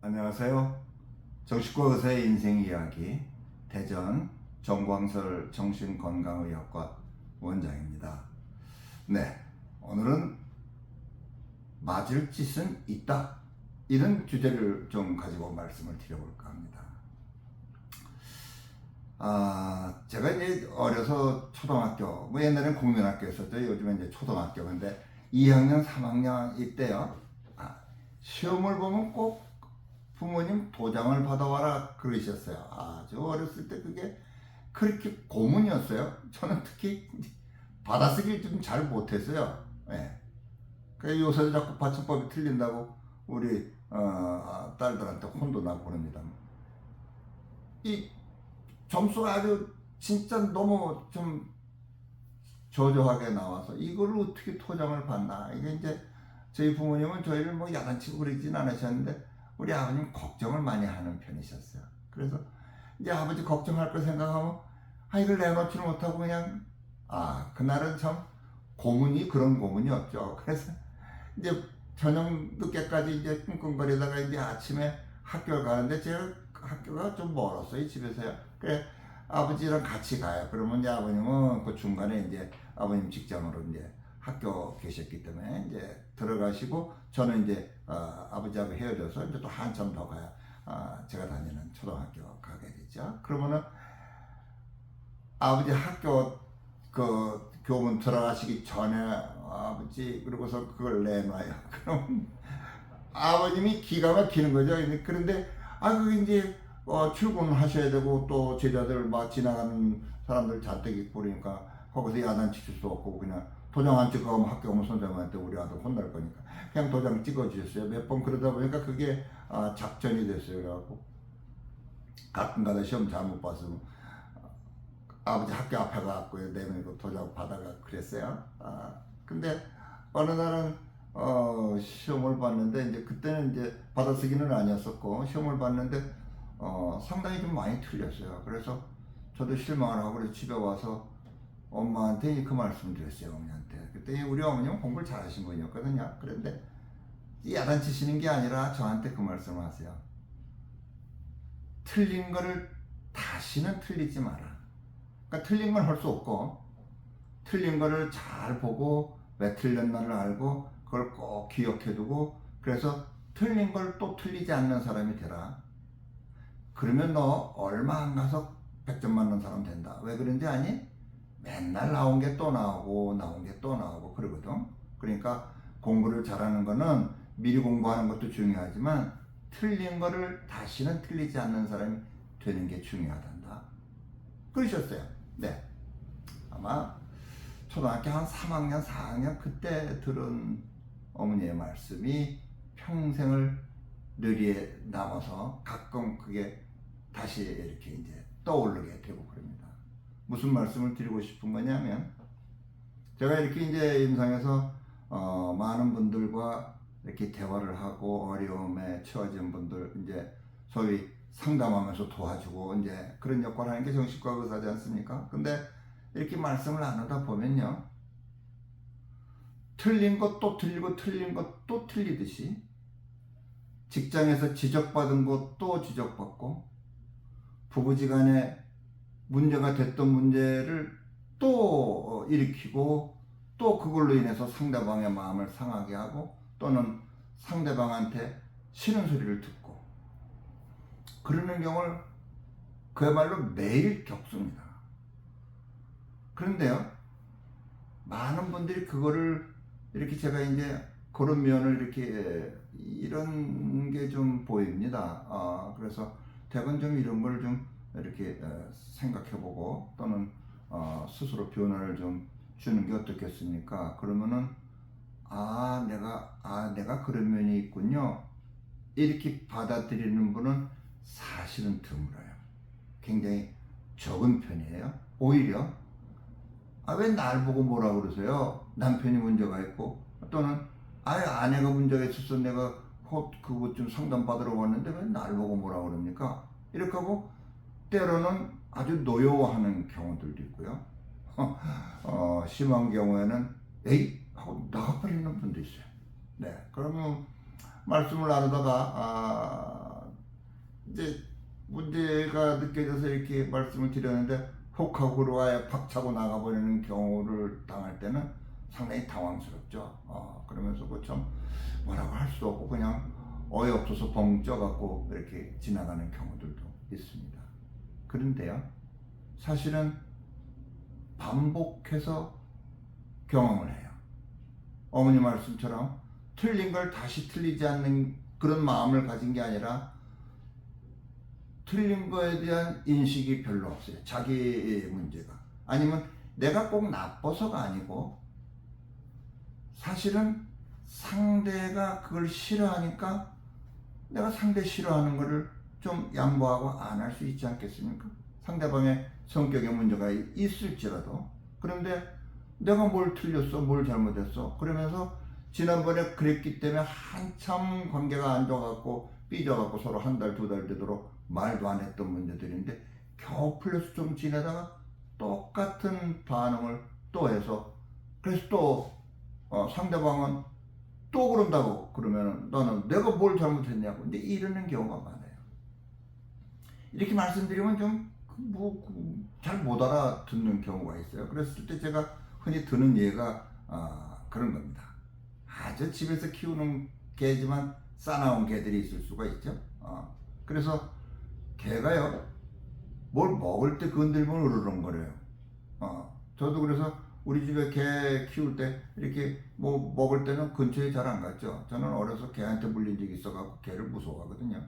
안녕하세요. 정신과 의사의 인생 이야기 대전 정광설 정신건강의학과 원장입니다. 네, 오늘은 맞을 짓은 있다, 이런 주제를 좀 가지고 말씀을 드려볼까 합니다. 제가 이제 어려서 초등학교, 옛날엔 국민학교였었죠. 요즘은 이제 초등학교. 근데 2학년, 3학년 이때요. 시험을 보면 꼭 부모님 도장을 받아와라 그러셨어요. 아주 어렸을 때 그게 그렇게 고문이었어요. 저는 특히 받아쓰기를 좀 잘 못했어요. 예. 그 요새 자꾸 받침법이 틀린다고 우리 딸들한테 혼도 나고 그럽니다. 이 점수가 아주 진짜 너무 좀 저조하게 나와서 이걸 어떻게 토장을 받나. 이게 이제 저희 부모님은 저희를 뭐 야단치고 그러진 않으셨는데 우리 아버님 걱정을 많이 하는 편이셨어요. 그래서 이제 아버지 걱정할 거 생각하면 이걸 내놓지를 못하고 그냥 그날은 참 고문이 그런 고문이 없죠. 그래서 이제 저녁 늦게까지 이제 끙끙거리다가 이제 아침에 학교를 가는데 제가 학교가 좀 멀었어요, 집에서요. 그래 아버지랑 같이 가요. 그러면 이제 아버님은 그 중간에 이제 아버님 직장으로 이제 학교 계셨기 때문에 이제 들어가시고 저는 이제 아버지하고 헤어져서 이제 또 한참 더 가야 제가 다니는 초등학교 가게 되죠. 그러면은 아버지 학교 그 교문 들어가시기 전에 아버지 그러고서 그걸 내놔요. 그럼 아버님이 기가 막히는 거죠. 그런데 그게 이제 출근하셔야 되고 또 제자들 막 지나가는 사람들 잔뜩 있고 그러니까 거기서 야단치 수 없고 그냥 도장 안 찍고 가면 학교 오면 선생님한테 우리 아들 혼날 거니까 그냥 도장 찍어주셨어요. 몇 번 그러다 보니까 그게 작전이 됐어요. 그래갖고 가끔가다 시험 잘못 봐서 아버지 학교 앞에 가갖고 내밀고 도장 받아가 그랬어요. 근데 어느 날은 시험을 봤는데 이제 그때는 이제 받아쓰기는 아니었었고 시험을 봤는데 상당히 좀 많이 틀렸어요. 그래서 저도 실망을 하고 그래서 집에 와서 엄마한테 그 말씀을 드렸어요. 어머니한테. 그때 우리 어머님은 공부를 잘하신 분이었거든요. 그런데 야단치시는 게 아니라 저한테 그 말씀을 하세요. 틀린 거를 다시는 틀리지 마라. 그러니까 틀린 건 할 수 없고 틀린 거를 잘 보고 왜 틀렸나를 알고 그걸 꼭 기억해두고 그래서 틀린 걸 또 틀리지 않는 사람이 되라. 그러면 너 얼마 안 가서 100점 맞는 사람 된다. 왜 그런지 아니? 맨날 나온 게 또 나오고 나온 게 또 나오고 그러거든. 그러니까 공부를 잘하는 거는 미리 공부하는 것도 중요하지만 틀린 거를 다시는 틀리지 않는 사람이 되는 게 중요하단다. 그러셨어요. 네. 아마 초등학교 한 3학년, 4학년 그때 들은 어머니의 말씀이 평생을 뇌리에 남아서 가끔 그게 다시 이렇게 이제 떠오르게 되고 그럽니다. 무슨 말씀을 드리고 싶은 거냐면 제가 이렇게 이제 임상에서 많은 분들과 이렇게 대화를 하고 어려움에 처해진 분들 이제 소위 상담하면서 도와주고 이제 그런 역할을 하는 게 정신과 의사지 않습니까? 근데 이렇게 말씀을 나누다 보면요. 틀린 것 또 틀리고 틀린 것 또 틀리듯이 직장에서 지적받은 것 또 지적받고 부부지간에 문제가 됐던 문제를 또 일으키고 또 그걸로 인해서 상대방의 마음을 상하게 하고 또는 상대방한테 싫은 소리를 듣고 그러는 경우를 그야말로 매일 겪습니다. 그런데요, 많은 분들이 그거를 이렇게 제가 이제 그런 면을 이렇게 이런 게 좀 보입니다. 그래서 대건 좀 이런 걸 좀 이렇게 생각해보고 또는 스스로 변화를 좀 주는 게 어떻겠습니까? 그러면은 내가 그런 면이 있군요. 이렇게 받아들이는 분은 사실은 드물어요. 굉장히 적은 편이에요. 오히려 왜 날 보고 뭐라 그러세요? 남편이 문제가 있고 또는 아내가 문제가 있어서 내가 그것 좀 상담 받으러 왔는데 왜 날 보고 뭐라 그럽니까? 이렇게 하고 때로는 아주 노여워하는 경우들도 있고요. 심한 경우에는 에이 하고 나가버리는 분도 있어요. 네, 그러면 말씀을 나누다가 이제 문제가 느껴져서 이렇게 말씀을 드렸는데 혹하고 그러와에 박차고 나가버리는 경우를 당할 때는 상당히 당황스럽죠. 그러면서 참 뭐라고 할 수도 없고 그냥 어이없어서 벙 쪄갖고 이렇게 지나가는 경우들도 있습니다. 그런데요, 사실은 반복해서 경험을 해요. 어머니 말씀처럼 틀린 걸 다시 틀리지 않는 그런 마음을 가진 게 아니라 틀린 거에 대한 인식이 별로 없어요. 자기의 문제가. 아니면 내가 꼭 나빠서가 아니고 사실은 상대가 그걸 싫어하니까 내가 상대 싫어하는 거를 좀 양보하고 안 할 수 있지 않겠습니까? 상대방의 성격에 문제가 있을지라도. 그런데 내가 뭘 틀렸어, 뭘 잘못했어. 그러면서 지난번에 그랬기 때문에 한참 관계가 안 좋아갖고 삐져갖고 서로 한 달, 두 달 되도록 말도 안 했던 문제들인데 겨우 풀려서 좀 지내다가 똑같은 반응을 또 해서 그래서 또 상대방은 또 그런다고 그러면 나는 내가 뭘 잘못했냐고 근데 이러는 경우가 많아요. 이렇게 말씀드리면 좀 잘 못 알아듣는 경우가 있어요. 그랬을 때 제가 흔히 드는 예가 그런 겁니다. 아주 집에서 키우는 개지만 싸나운 개들이 있을 수가 있죠. 그래서 개가요 뭘 먹을 때 건들면 으르렁거려요. 저도 그래서 우리 집에 개 키울 때 이렇게 뭐 먹을 때는 근처에 잘 안 갔죠. 저는 어려서 개한테 물린 적이 있어갖고 개를 무서워하거든요.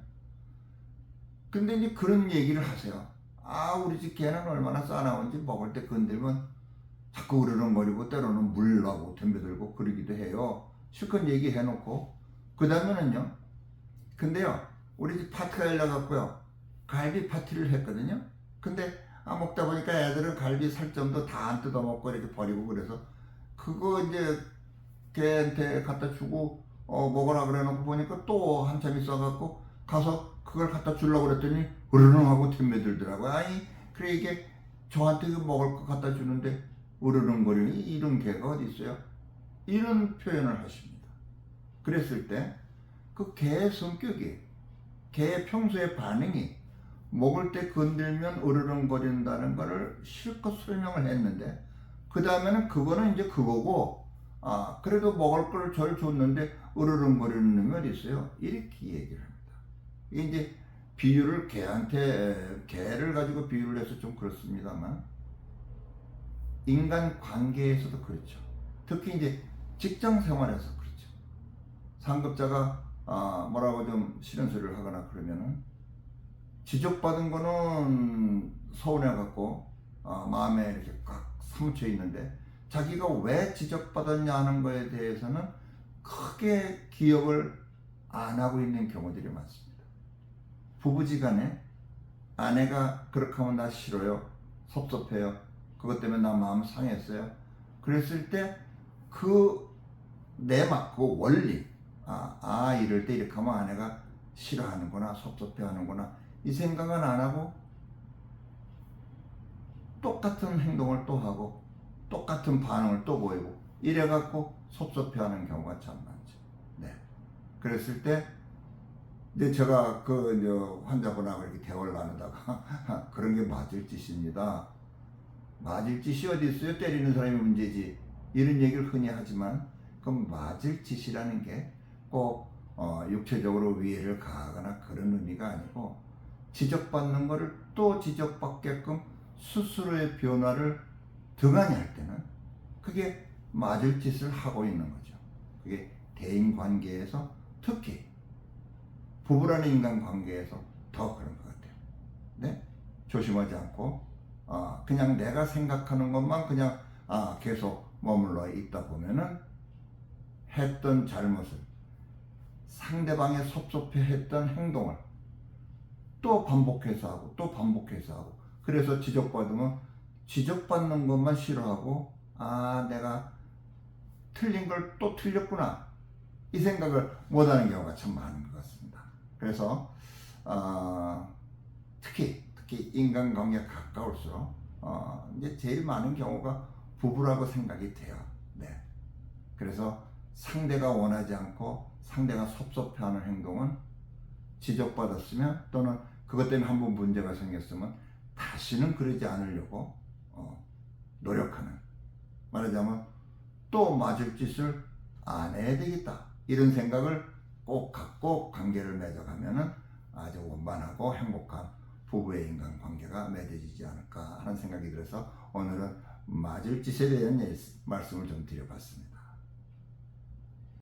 근데 이제 그런 얘기를 하세요. 우리 집 개는 얼마나 싸나운지 먹을 때 건들면 자꾸 으르렁거리고 때로는 물라고 덤벼들고 그러기도 해요. 실컷 얘기해놓고 그 다음에는요. 근데요 우리 집 파티가 열려갖고요 갈비 파티를 했거든요. 근데 먹다 보니까 애들은 갈비 살점도 다 안 뜯어먹고 이렇게 버리고 그래서 그거 이제 걔한테 갖다 주고 먹으라 그래놓고 보니까 또 한참 있어갖고 가서 그걸 갖다 주려고 그랬더니 으르렁 하고 덤벼들더라고요. 그래 이게 저한테 먹을 거 갖다 주는데 으르렁거리니 이런 개가 어디 있어요? 이런 표현을 하십니다. 그랬을 때 그 개의 성격이 개의 평소의 반응이 먹을 때 건들면 으르렁거린다는 거를 실컷 설명을 했는데 그 다음에는 그거는 이제 그거고 그래도 먹을 걸 절 줬는데 으르렁거리는 놈이 어디 있어요? 이렇게 얘기를 합니다. 이게 이제 비유를 개를 가지고 비유를 해서 좀 그렇습니다만 인간 관계에서도 그렇죠. 특히 이제 직장 생활에서 그렇죠. 상급자가 뭐라고 좀 싫은 소리를 하거나 그러면은 지적받은 거는 서운해갖고 마음에 이렇게 꽉 사무쳐 있는데 자기가 왜 지적받았냐 하는 거에 대해서는 크게 기억을 안 하고 있는 경우들이 많습니다. 부부지간에 아내가 그렇게 하면 나 싫어요, 섭섭해요, 그것 때문에 나 마음 상했어요. 그랬을 때 그 원리 이럴 때 이렇게 하면 아내가 싫어하는구나, 섭섭해하는구나 이 생각은 안 하고 똑같은 행동을 또 하고 똑같은 반응을 또 보이고 이래갖고 섭섭해하는 경우가 참 많죠. 네. 그랬을 때 근데 제가 그 환자분하고 이렇게 대화를 나누다가 그런 게 맞을 짓입니다. 맞을 짓이 어디 있어요? 때리는 사람이 문제지. 이런 얘기를 흔히 하지만 그럼 맞을 짓이라는 게 꼭 육체적으로 위해를 가하거나 그런 의미가 아니고 지적받는 거를 또 지적받게끔 스스로의 변화를 등한히 할 때는 그게 맞을 짓을 하고 있는 거죠. 그게 대인관계에서 특히 부부라는 인간관계에서 더 그런 것 같아요. 네? 조심하지 않고 그냥 내가 생각하는 것만 그냥 계속 머물러 있다 보면은 했던 잘못을 상대방의 섭섭해했던 행동을 또 반복해서 하고 또 반복해서 하고 그래서 지적받으면 지적받는 것만 싫어하고 내가 틀린 걸 또 틀렸구나 이 생각을 못하는 경우가 참 많은 것 같습니다. 그래서 특히 인간관계가 가까울수록 이제 제일 많은 경우가 부부라고 생각이 돼요. 네. 그래서 상대가 원하지 않고 상대가 섭섭해하는 행동은 지적받았으면 또는 그것 때문에 한번 문제가 생겼으면 다시는 그러지 않으려고 노력하는, 말하자면 또 맞을 짓을 안 해야 되겠다 이런 생각을 꼭 갖고 관계를 맺어가면은 아주 원만하고 행복한 부부의 인간관계가 맺어지지 않을까 하는 생각이 들어서 오늘은 맞을 짓에 대한 말씀을 좀 드려봤습니다.